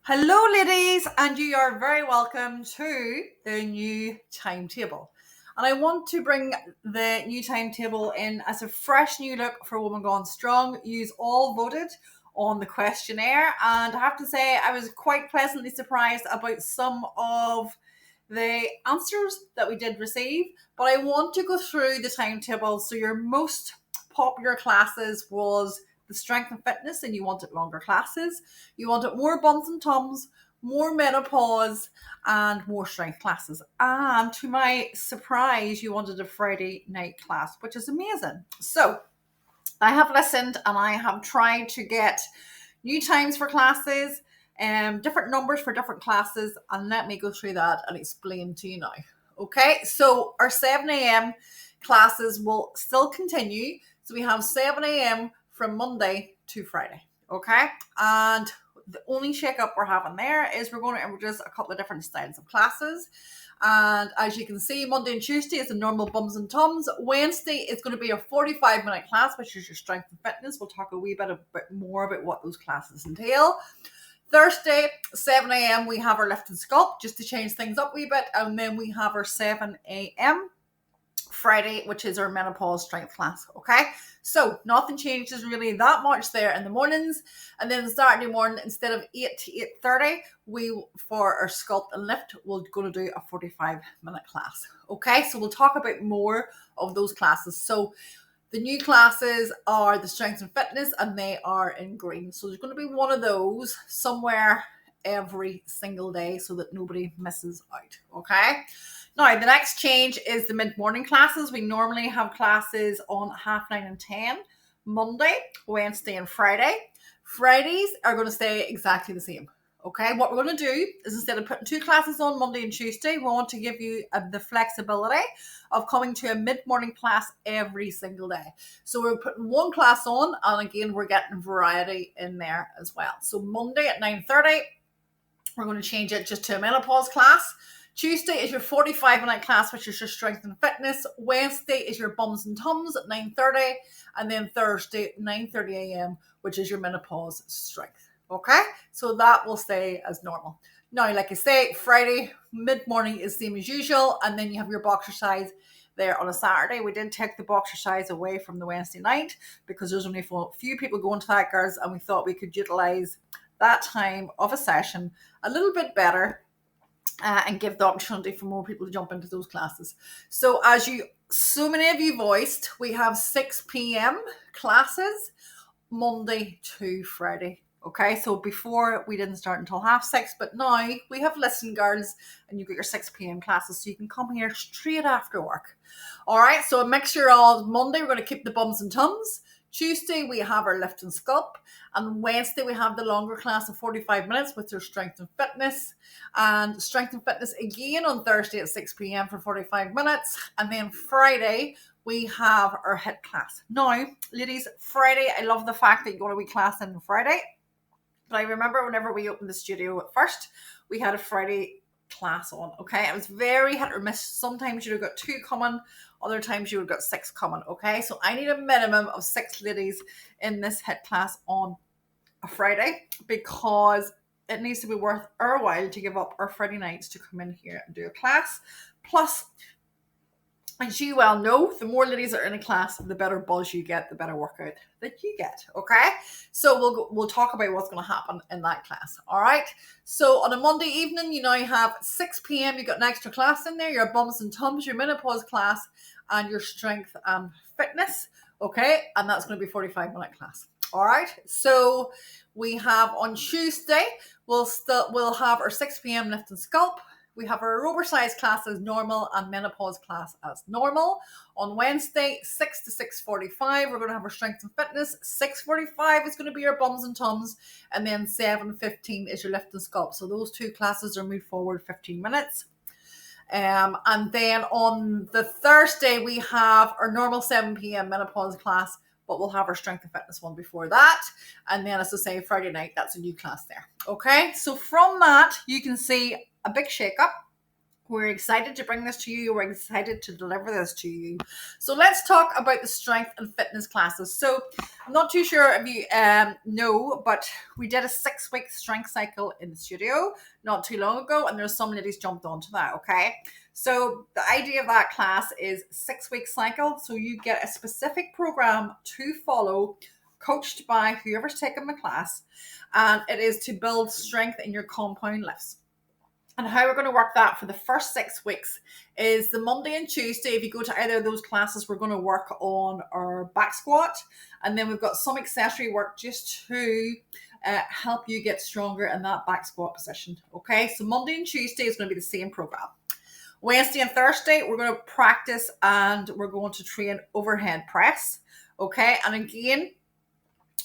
Hello, ladies, and you are very welcome to the new timetable. And I want to bring the new timetable in as a fresh new look for Woman Gone Strong. You've all voted on the questionnaire, and I have to say, I was quite pleasantly surprised about some of the answers that we did receive. But I want to go through the timetable. So, your most popular classes was the strength and fitness, and you wanted longer classes. You wanted more bums and tums, more menopause, and more strength classes. And to my surprise, you wanted a Friday night class, which is amazing. So I have listened and I have tried to get new times for classes, different numbers for different classes, and let me go through that and explain to you now. Okay, so our 7 a.m. classes will still continue. So we have 7 a.m. from Monday to Friday. Okay, and the only shake up we're having there is we're going to introduce a couple of different styles of classes. And as you can see, Monday and Tuesday is the normal bums and tums. Wednesday is going to be a 45-minute class, which is your strength and fitness. We'll talk a wee bit more about what those classes entail. Thursday, 7 a.m., we have our lift and sculpt, just to change things up a wee bit. And then we have our 7 a.m. Friday, which is our menopause strength class. Okay, so nothing changes really that much there in the mornings. And then Saturday morning, instead of 8 to 8:30, we, for our sculpt and lift, we're going to do a 45-minute class. Okay, so we'll talk about more of those classes. So the new classes are the strength and fitness, and they are in green. So there's going to be one of those somewhere every single day so that nobody misses out. Okay, now the next change is the mid-morning classes. We normally have classes on 9:30 and 10, Monday, Wednesday, and Friday. Fridays are going to stay exactly the same. Okay, what we're going to do is, instead of putting two classes on Monday and Tuesday, we want to give you the flexibility of coming to a mid-morning class every single day. So we're putting one class on, and again, we're getting variety in there as well. So Monday at 9:30, we're going to change it just to a menopause class. Tuesday is your 45-minute class, which is your strength and fitness. Wednesday is your bums and tums at 9:30. And then Thursday, 9:30 a.m., which is your menopause strength. Okay, so that will stay as normal. Now, like I say, Friday mid-morning is same as usual. And then you have your boxer size there on a Saturday. We did take the boxer size away from the Wednesday night because there's only a few people going to that, girls, and we thought we could utilize that time of a session a little bit better and give the opportunity for more people to jump into those classes. So as so many of you voiced, we have 6 p.m. classes Monday to Friday. Okay, so before we didn't start until 6:30, but now we have listen, girls, and you've got your 6 p.m. classes, so you can come here straight after work. All right, so a mixture of Monday, we're going to keep the bums and tums. Tuesday, we have our lift and sculpt. And Wednesday, we have the longer class of 45 minutes with our strength and fitness. And strength and fitness again on Thursday at 6 p.m. for 45 minutes. And then Friday, we have our HIIT class. Now, ladies, Friday, I love the fact that you're going to be classing Friday. But I remember whenever we opened the studio at first, we had a Friday class on. Okay, it was very hit or miss. Sometimes you'd have got 2 coming, other times you would have got 6 coming. Okay, so I need a minimum of 6 ladies in this HIIT class on a Friday, because it needs to be worth our while to give up our Friday nights to come in here and do a class. Plus, as you well know, the more ladies that are in a class, the better buzz you get, the better workout that you get. Okay, so we'll talk about what's going to happen in that class. All right, so on a Monday evening, you now have 6 p.m. You got an extra class in there, your bums and tums, your menopause class, and your strength and fitness. Okay, and that's going to be 45-minute class. All right, so we have on Tuesday, we'll have our 6 p.m. lift and sculpt. We have our oversized class as normal and menopause class as normal. On Wednesday, 6 to 6:45, we're going to have our strength and fitness. 6:45 is going to be our bums and tums. And then 7:15 is your lift and sculpt. So those 2 classes are moved forward 15 minutes. And then on the Thursday, we have our normal 7 p.m. menopause class, but we'll have our strength and fitness one before that. And then, as I say, Friday night, that's a new class there. Okay, so from that, you can see a big shake up. We're excited to bring this to you. We're excited to deliver this to you. So let's talk about the strength and fitness classes. So I'm not too sure if you know, but we did a 6-week strength cycle in the studio not too long ago, and there's some ladies jumped onto that, okay? So the idea of that class is 6-week cycle. So you get a specific program to follow, coached by whoever's taking the class, and it is to build strength in your compound lifts. And how we're going to work that for the first 6 weeks is the Monday and Tuesday. If you go to either of those classes, we're going to work on our back squat. And then we've got some accessory work just to help you get stronger in that back squat position. Okay, so Monday and Tuesday is going to be the same program. Wednesday and Thursday, we're going to practice and we're going to train overhead press. Okay, and again,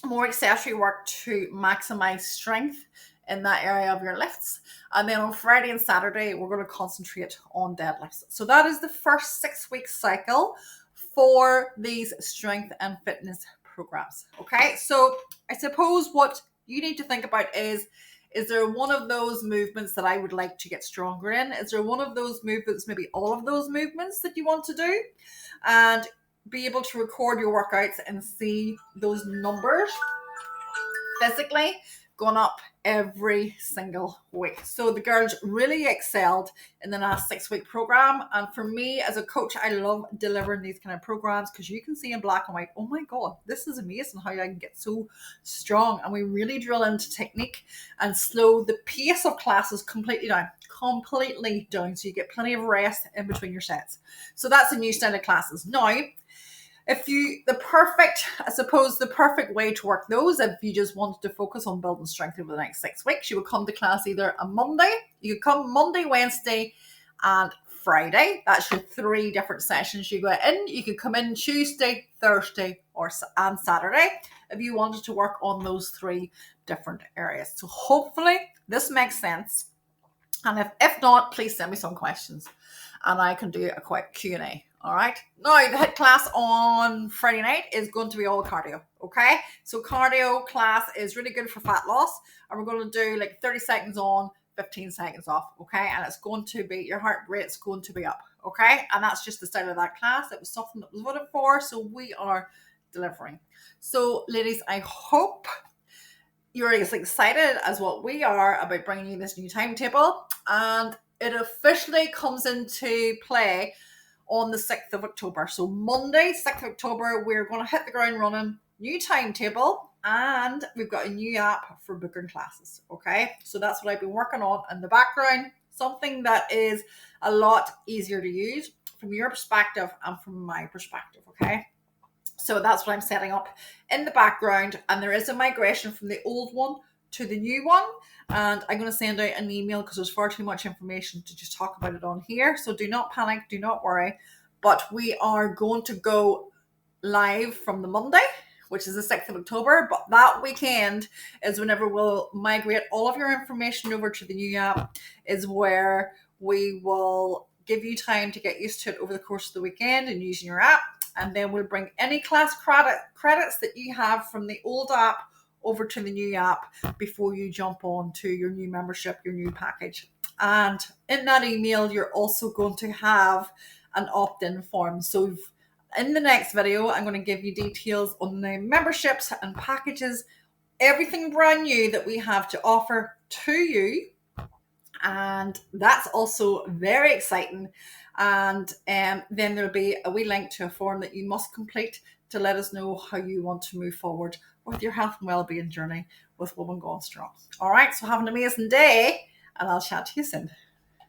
more accessory work to maximize strength in that area of your lifts. And then on Friday and Saturday, we're going to concentrate on deadlifts. So that is the first 6-week cycle for these strength and fitness programs. Okay, so I suppose what you need to think about is there one of those movements that I would like to get stronger in? Is there one of those movements, maybe all of those movements that you want to do? And be able to record your workouts and see those numbers physically going up every single week. So the girls really excelled in the last 6-week program. And for me as a coach, I love delivering these kind of programs because you can see in black and white, oh my God, this is amazing how I can get so strong. And we really drill into technique and slow the pace of classes completely down. So you get plenty of rest in between your sets. So that's a new style of classes. Now, the perfect way to work those, if you just wanted to focus on building strength over the next 6 weeks, you would come to class either on Monday, you could come Monday, Wednesday, and Friday. That's your 3 different sessions you go in. You could come in Tuesday, Thursday, and Saturday if you wanted to work on those 3 different areas. So hopefully this makes sense. And if not, please send me some questions and I can do a quick Q&A. All right. Now, the HIIT class on Friday night is going to be all cardio. Okay. So cardio class is really good for fat loss. And we're going to do like 30 seconds on, 15 seconds off. Okay. And it's going to be, your heart rate's going to be up. Okay. And that's just the style of that class. It was something that was voted for. So we are delivering. So ladies, I hope you're as excited as what we are about bringing you this new timetable. And it officially comes into play on the 6th of October. So Monday, 6th of October, we're going to hit the ground running, new timetable, and we've got a new app for booking classes. Okay. So that's what I've been working on in the background, something that is a lot easier to use from your perspective and from my perspective. Okay. So that's what I'm setting up in the background. And there is a migration from the old one to the new one. And I'm going to send out an email because there's far too much information to just talk about it on here. So do not panic, do not worry. But we are going to go live from the Monday, which is the 6th of October. But that weekend is whenever we'll migrate all of your information over to the new app, is where we will give you time to get used to it over the course of the weekend and using your app. And then we'll bring any class credits that you have from the old app over to the new app before you jump on to your new membership, your new package. And in that email, you're also going to have an opt-in form. So in the next video, I'm going to give you details on the memberships and packages, everything brand new that we have to offer to you. And that's also very exciting. And then there'll be a wee link to a form that you must complete to let us know how you want to move forward with your health and well-being journey with Woman Gone Strong. All right, so have an amazing day and I'll chat to you soon.